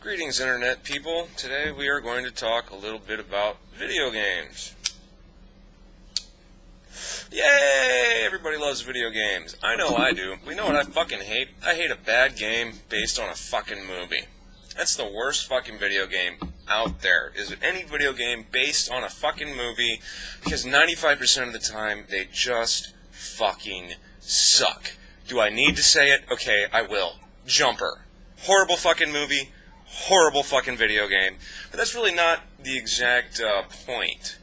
Greetings, Internet people. Today we are going to talk a little bit about video games. Yay! Everybody loves video games. I know I do. We know what I fucking hate? I hate a bad game based on a fucking movie. That's the worst fucking video game out there. Is it any video game based on a fucking movie? Because 95% of the time, they just fucking suck. Do I need to say it? Okay, I will. Jumper. Horrible fucking movie. Horrible fucking video game. But that's really not the exact point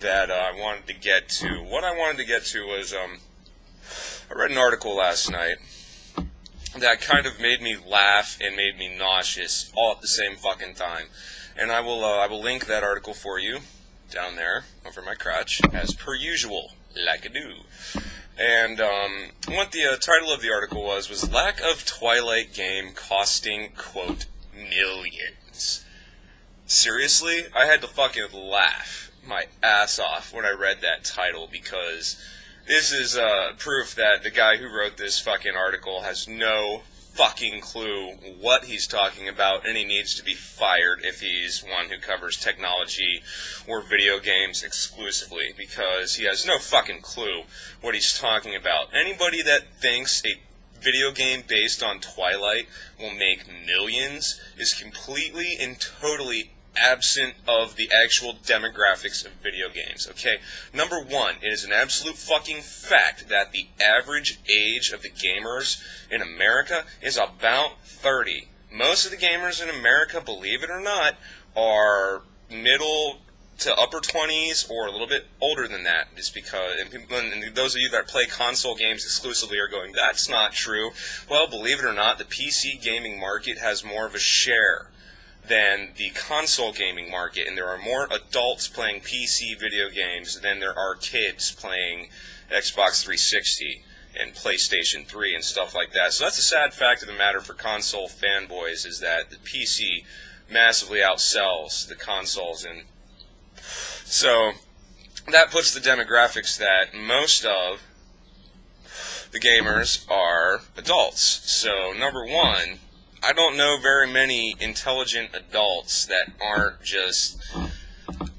that I wanted to get to. What I wanted to get to was, I read an article last night that kind of made me laugh and made me nauseous all at the same fucking time. And I will link that article for you down there over my crotch, as per usual, like I do. And what the title of the article was lack of Twilight game costing, quote, millions. Seriously? I had to fucking laugh my ass off when I read that title, because this is proof that the guy who wrote this fucking article has no fucking clue what he's talking about, and he needs to be fired if he's one who covers technology or video games exclusively, because he has no fucking clue what he's talking about. Anybody that thinks a video game based on Twilight will make millions is completely and totally absent of the actual demographics of video games, okay? Number one, it is an absolute fucking fact that the average age of the gamers in America is about 30. Most of the gamers in America, believe it or not, are middle to upper 20s or a little bit older than that, just because, and those of you that play console games exclusively are going, that's not true. Well, believe it or not, the PC gaming market has more of a share than the console gaming market, and there are more adults playing PC video games than there are kids playing Xbox 360 and PlayStation 3 and stuff like that. So that's a sad fact of the matter for console fanboys, is that the PC massively outsells the consoles, and so that puts the demographics that most of the gamers are adults. So number one, I don't know very many intelligent adults that aren't just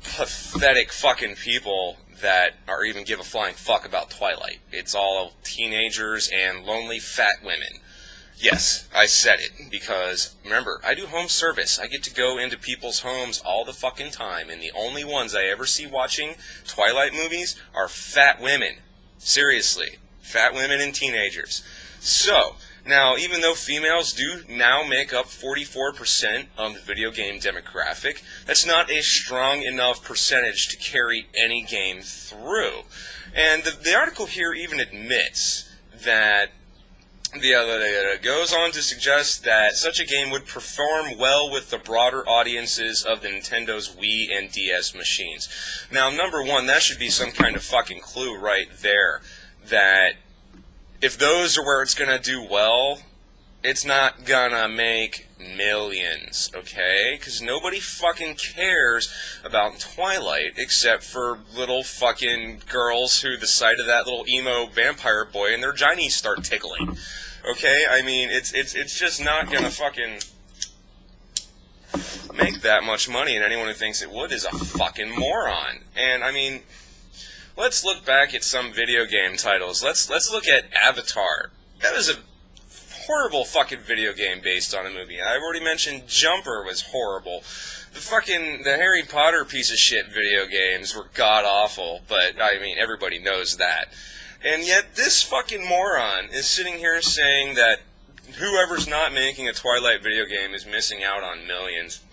pathetic fucking people that are even give a flying fuck about Twilight. It's all teenagers and lonely fat women. Yes, I said it, because, remember, I do home service. I get to go into people's homes all the fucking time, and the only ones I ever see watching Twilight movies are fat women. Seriously. Fat women and teenagers. So, now, even though females do now make up 44% of the video game demographic, that's not a strong enough percentage to carry any game through. And the article here even admits that it goes on to suggest that such a game would perform well with the broader audiences of the Nintendo's Wii and DS machines. Now, number one, that should be some kind of fucking clue right there, that if those are where it's going to do well, it's not gonna make millions, okay? Because nobody fucking cares about Twilight except for little fucking girls who the sight of that little emo vampire boy and their ginies start tickling. Okay? I mean, it's just not gonna fucking make that much money, and anyone who thinks it would is a fucking moron. And, I mean, let's look back at some video game titles. Let's look at Avatar. That was a horrible fucking video game based on a movie. I've already mentioned Jumper was horrible. The Harry Potter piece of shit video games were god-awful, but, I mean, everybody knows that. And yet, this fucking moron is sitting here saying that whoever's not making a Twilight video game is missing out on millions.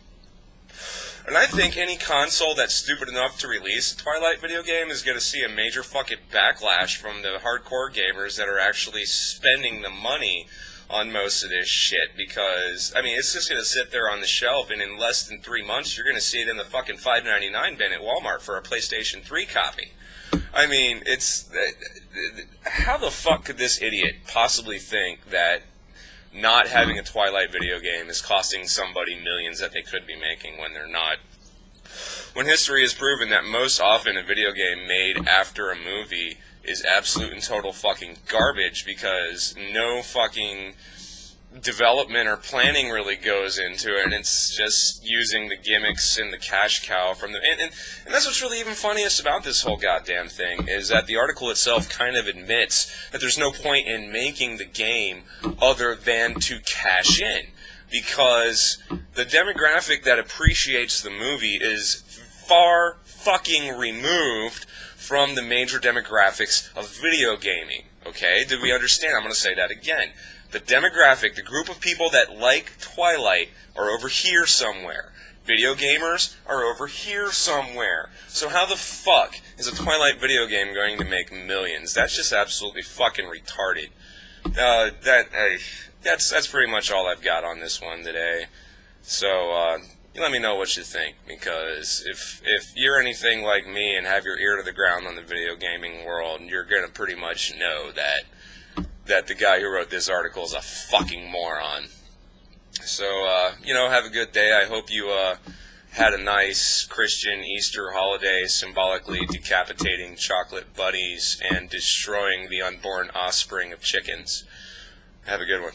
And I think any console that's stupid enough to release a Twilight video game is going to see a major fucking backlash from the hardcore gamers that are actually spending the money on most of this shit, because, I mean, it's just going to sit there on the shelf, and in less than 3 months, you're going to see it in the fucking $5.99 bin at Walmart for a PlayStation 3 copy. I mean, it's... how the fuck could this idiot possibly think that not having a Twilight video game is costing somebody millions that they could be making when they're not? When history has proven that most often a video game made after a movie is absolute and total fucking garbage, because development or planning really goes into it, and it's just using the gimmicks and the cash cow from the... And that's what's really even funniest about this whole goddamn thing, is that the article itself kind of admits that there's no point in making the game other than to cash in, because the demographic that appreciates the movie is far fucking removed from the major demographics of video gaming. Okay? Did we understand? I'm going to say that again. The demographic, the group of people that like Twilight, are over here somewhere. Video gamers are over here somewhere. So how the fuck is a Twilight video game going to make millions? That's just absolutely fucking retarded. That's pretty much all I've got on this one today. So, you let me know what you think, because if you're anything like me and have your ear to the ground on the video gaming world, you're gonna pretty much know that the guy who wrote this article is a fucking moron. So, have a good day. I hope you had a nice Christian Easter holiday, symbolically decapitating chocolate bunnies and destroying the unborn offspring of chickens. Have a good one.